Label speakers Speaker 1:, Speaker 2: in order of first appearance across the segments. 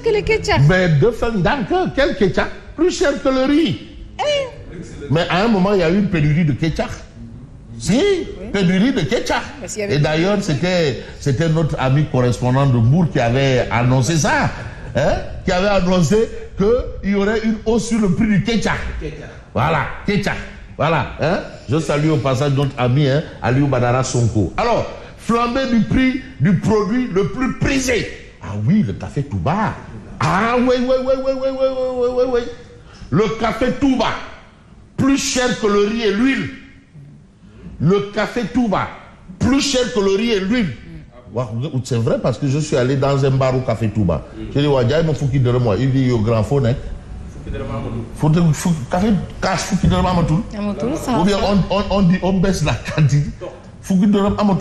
Speaker 1: que le ketchup.
Speaker 2: Mais quel ketchup? Plus cher que le riz. Mais à un moment, il y a eu une pénurie de ketchup. Si, pénurie de ketchup. Et d'ailleurs, c'était notre ami correspondant de Bourg qui avait annoncé ça. Hein? Qui avait annoncé qu'il y aurait une hausse sur le prix du ketchup. Voilà, ketchup. Voilà. Hein? Je salue au passage notre ami Aliou Badara Sonko. Alors, flambée du prix du produit le plus prisé. Ah oui, le café Touba. Ah oui. Le café Touba, plus cher que le riz et l'huile. Le café Touba, plus cher que le riz et l'huile. C'est vrai parce que je suis allé dans un bar au café Touba. Je dis, ouais, il faut qu'il donne moi. Il dit, au grand faux, café faut qu'il donne moi. Ou bien on dit, on baisse la quantité. Faut qu'il donne moi.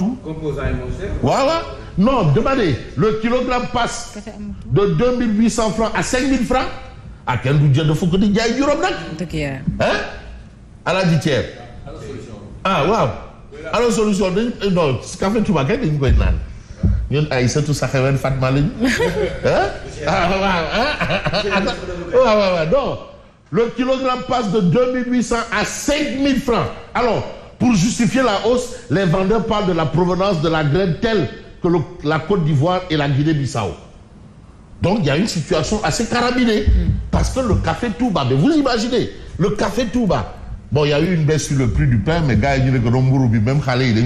Speaker 2: Voilà. Non, demandez, le kilogramme passe de 2800 francs à 5000 francs. À quel budget de Foucault de Diaye Europe? Hein? À la ditière. Ah, waouh. Alors, solution, non, ce café Touba, qu'est-ce que vous avez dit? Vous avez tout ça, vous avez fait mal. Hein? Ah, non. Le kilogramme passe de 2800 à 5000 francs. Alors, pour justifier la hausse, les vendeurs parlent de la provenance de la graine telle que la Côte d'Ivoire et la Guinée-Bissau. Donc, il y a une situation assez carabinée. Parce que le café Touba, mais vous imaginez, le café Touba, bon, il y a eu une baisse sur le prix du pain, mais gars, il y a même Khalé, il y a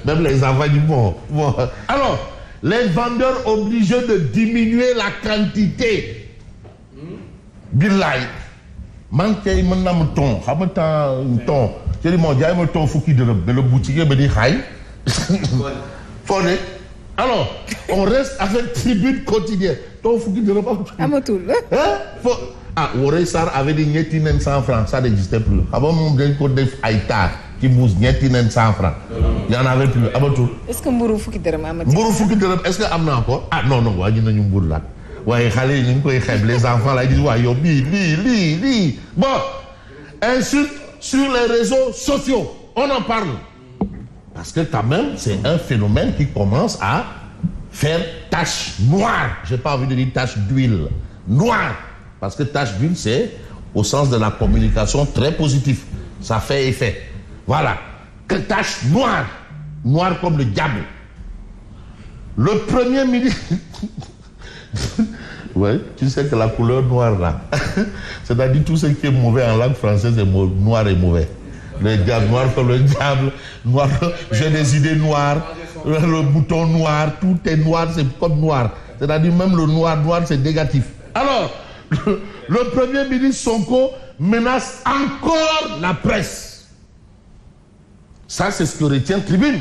Speaker 2: même les enfants du bon. Alors, les vendeurs obligés de diminuer la quantité. Billahi. Manqué, mon ton, ton. Je dis, mon dieu, mon ton, faut qu'il de le boutique, me dit, Khaï. Alors, on reste avec tribune quotidienne. Ton faut qu'il ne pas. Ah, Ouresar avait dit Nietinen 100 francs, ça n'existait plus. Avant mon grand def Aïta qui mousse Nietinen 100 francs. Il n'y en avait plus.
Speaker 1: Est-ce que Mbourou faut qu'il te remette?
Speaker 2: Mbourou faut qu'il te remette. Est-ce qu'il y a encore? Ah non, ouais, il y a une Mbourou là. Ouais, les enfants là, ils disent, ouais, li. Bon, insulte sur les réseaux sociaux. On en parle. Parce que quand même, c'est un phénomène qui commence à faire tache noire. Je n'ai pas envie de dire tache d'huile. Noire. Parce que tache d'huile, c'est au sens de la communication très positif. Ça fait effet. Voilà. Que tache noire. Noire comme le diable. Le premier ministre... Oui, tu sais que la couleur noire là, c'est-à-dire tout ce qui est mauvais en langue française est noir et mauvais. Le diable noir comme le diable, noir, j'ai des idées noires, le bouton noir, tout est noir, c'est comme noir. C'est-à-dire même le noir, c'est négatif. Alors, le premier ministre Sonko menace encore la presse. Ça, c'est ce que retient Tribune.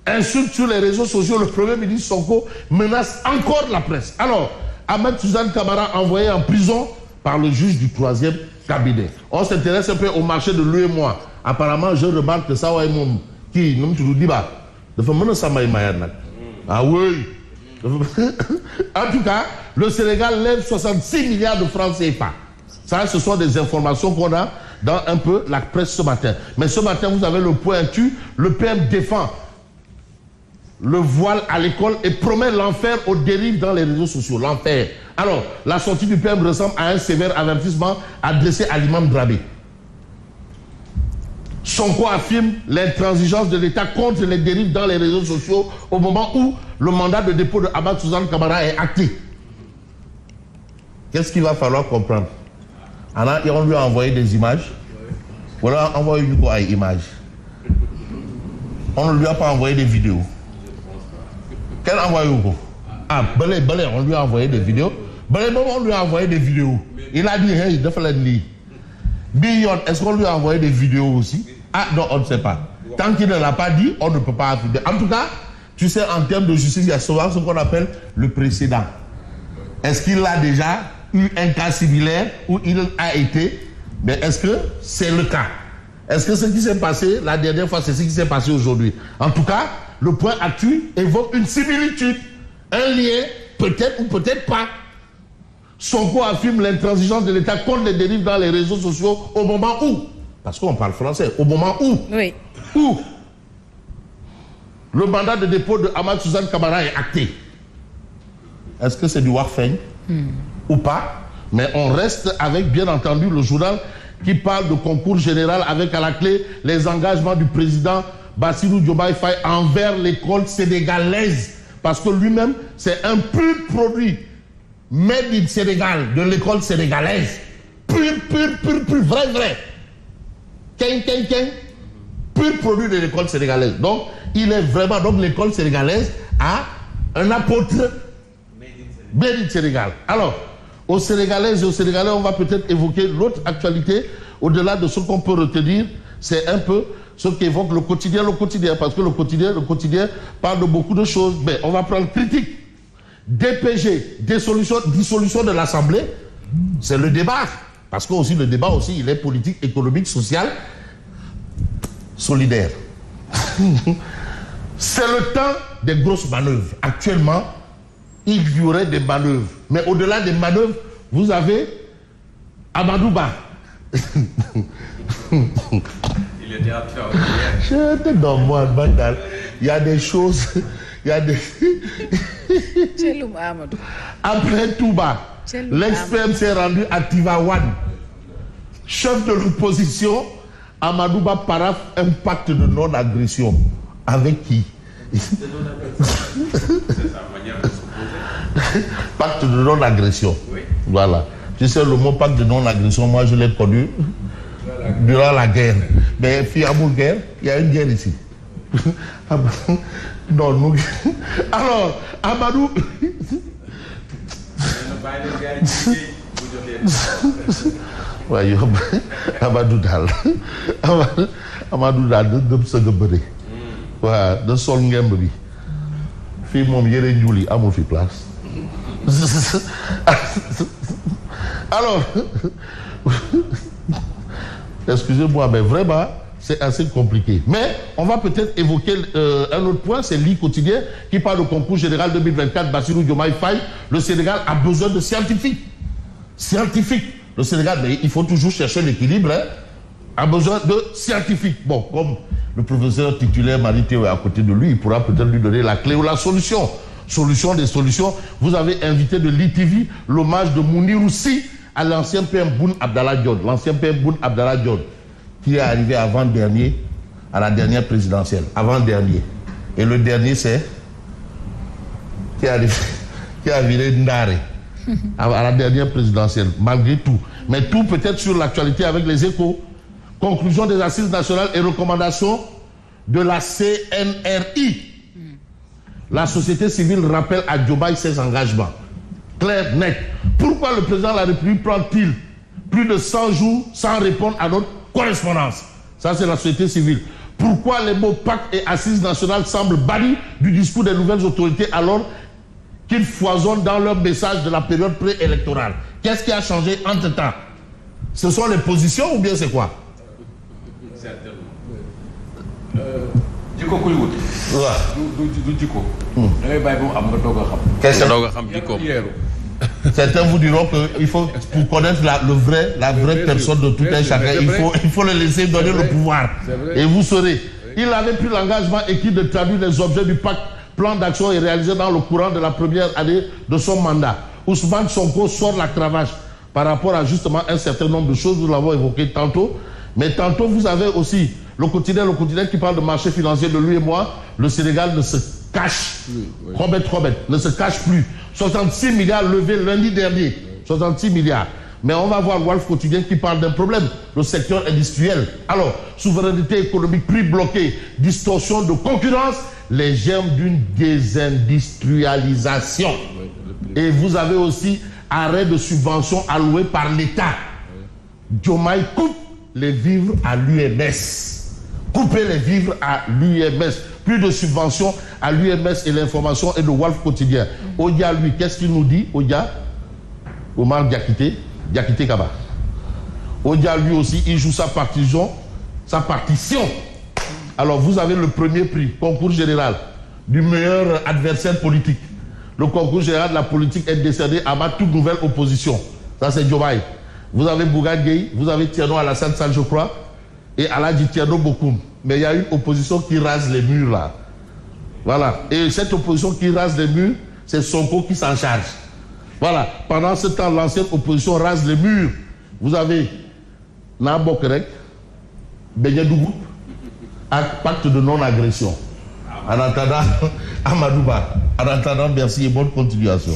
Speaker 2: Insulte sur les réseaux sociaux, le premier ministre Sonko menace encore la presse. Alors, Ahmed Suzanne Camara envoyé en prison par le juge du 3e cabinet. On s'intéresse un peu au marché de l'UEMOA. Apparemment, je remarque que ça va être qui nous dit bah, ah oui. En tout cas, le Sénégal lève 66 milliards de francs CFA. Ça, ce sont des informations qu'on a dans un peu la presse ce matin. Mais ce matin, vous avez le pointu. Le PM défend le voile à l'école et promet l'enfer aux dérives dans les réseaux sociaux. L'enfer. Alors, la sortie du PM ressemble à un sévère avertissement adressé à l'imam Drabé. Sonko affirme l'intransigeance de l'État contre les dérives dans les réseaux sociaux au moment où le mandat de dépôt de Ahmed Suzanne Camara est acté. Qu'est-ce qu'il va falloir comprendre? Alors, on lui a envoyé des images. Voilà, envoyé du coup à images. On ne lui a pas envoyé des vidéos. Quel envoyé au coup? Ah, Belé, on lui a envoyé des vidéos. Belé, on lui a envoyé des vidéos. Il a dit, hey, definitely. Billon, est-ce qu'on lui a envoyé des vidéos aussi? Ah, non, on ne sait pas. Tant qu'il ne l'a pas dit, on ne peut pas affirmer. En tout cas, tu sais, en termes de justice, il y a souvent ce qu'on appelle le précédent. Est-ce qu'il a déjà eu un cas similaire où il a été? Mais est-ce que c'est le cas? Est-ce que ce qui s'est passé la dernière fois, c'est ce qui s'est passé aujourd'hui? En tout cas, le point actuel évoque une similitude, un lien, peut-être ou peut-être pas. Sonko affirme l'intransigeance de l'État contre les dérives dans les réseaux sociaux au moment où, parce qu'on parle français, au moment où, où le mandat de dépôt de Ahmed Suzanne Camara est acté. est-ce que c'est du Warfeng ou pas? Mais on reste avec, bien entendu, le journal qui parle de concours général avec à la clé les engagements du président Bassirou Diomaye Faye envers l'école sénégalaise. Parce que lui-même, c'est un pur produit made in Sénégal, de l'école sénégalaise. Pur, vrai. Pur produit de l'école sénégalaise. Donc, il est vraiment, donc l'école sénégalaise a un apôtre made in Sénégal. Alors, aux Sénégalaises et aux Sénégalais, on va peut-être évoquer l'autre actualité, au-delà de ce qu'on peut retenir, c'est un peu ce qu'évoque le quotidien, parce que le quotidien parle de beaucoup de choses. Mais on va prendre critique, DPG, dissolution de l'Assemblée, c'est le débat. Parce que aussi le débat aussi, il est politique, économique, social, solidaire. C'est le temps des grosses manœuvres. Actuellement, il y aurait des manœuvres. Mais au-delà des manœuvres, vous avez Amadou Ba.
Speaker 3: Il était à
Speaker 2: J'étais dans moi, Bandal. Il y a des choses. Il y a des. Après Touba, l'expert s'est rendu à Tivaouane. Chef de l'opposition, Amadou Ba paraphe un pacte de non-agression. Avec qui?
Speaker 3: C'est sa manière de s'opposer.
Speaker 2: Pacte de non-agression.
Speaker 3: Oui.
Speaker 2: Voilà. Tu sais, le mot pacte de non-agression, moi je l'ai connu durant la guerre. Mais finalement, guerre, il y a une guerre ici. Non, nous. Alors, Amadou. Ouais, Amadou Dal. Amadou Dal, de se gebere. Ouais, de sol ngemb bi. Fii moom yére njul yi amul fi place. Alors, excusez-moi, mais vraiment, c'est assez compliqué. Mais on va peut-être évoquer un autre point, c'est l'I quotidien qui parle du concours général 2024, Bassirou Diomaye Faye. Le Sénégal a besoin de scientifiques. Le Sénégal, mais il faut toujours chercher l'équilibre, hein, a besoin de scientifiques. Bon, comme le professeur titulaire Marie-Théo est à côté de lui, il pourra peut-être lui donner la clé ou la solution. Solution des solutions. Vous avez invité de l'ITV l'hommage de Mounirou Sy à l'ancien PM Boun Abdallah Dionne. L'ancien PM Boun Abdallah Dionne, qui est arrivé avant-dernier à la dernière présidentielle. Avant-dernier. Et le dernier, c'est qui a viré Ndare à la dernière présidentielle, malgré tout. Mais tout peut-être sur l'actualité avec les échos. Conclusion des assises nationales et recommandations de la CNRI. La société civile rappelle à Diomaye ses engagements. Clair, net. Pourquoi le président de la République prend-il plus de 100 jours sans répondre à notre correspondance? Ça, c'est la société civile. Pourquoi les mots pacte et assises nationales semblent bannis du discours des nouvelles autorités alors qu'ils foisonnent dans leur message de la période préélectorale? Qu'est-ce qui a changé entre-temps? Ce sont les positions ou bien c'est quoi?
Speaker 3: Jikko kuy wut.
Speaker 2: waaw
Speaker 3: du jikko. da ngay bàyyi ba mu am nga doog a xam.
Speaker 2: Qu'est-ce que
Speaker 3: doog a xam jikkoom.
Speaker 2: Certains vous diront qu'il faut, pour connaître la vraie personne de tout un chacun, il faut le laisser donner le pouvoir. Et vous saurez. Il avait pris l'engagement écrit de traduire les objets du pacte plan d'action et réalisé dans le courant de la première année de son mandat. Ousmane Sonko sort la cravache par rapport à justement un certain nombre de choses, nous l'avons évoqué tantôt. Mais tantôt, vous avez aussi le quotidien qui parle de marché financier de lui et moi. Le Sénégal ne se cache, Robert, ne se cache plus. 66 milliards levés lundi dernier. 66 milliards. Mais on va voir Wolf Quotidien qui parle d'un problème, le secteur industriel. Alors, souveraineté économique, prix bloqué, distorsion de concurrence, les germes d'une désindustrialisation. Et vous avez aussi arrêt de subventions allouées par l'État. Diomaye coupe les vivres à l'UMS. Couper les vivres à l'UMS. Plus de subventions à l'UMS et l'information et le Wolf Quotidien. Odia, lui, qu'est-ce qu'il nous dit? Odia, Omar Diakité Kaba. Odia, lui aussi, il joue sa partition. Alors, vous avez le premier prix, concours général, du meilleur adversaire politique. Le concours général de la politique est décerné à ma toute nouvelle opposition. Ça, c'est Diomaye. Vous avez Bouga Gueye, vous avez Tierno Alassane Sall, je crois, et Aladji Tierno Bokoum. Mais il y a une opposition qui rase les murs là. Voilà. Et cette opposition qui rase les murs, c'est Sonko qui s'en charge. Voilà. Pendant ce temps, l'ancienne opposition rase les murs. Vous avez Nabokrek, Benyadougou, avec pacte de non-agression. En attendant, Amadouba. En attendant, merci et bonne continuation.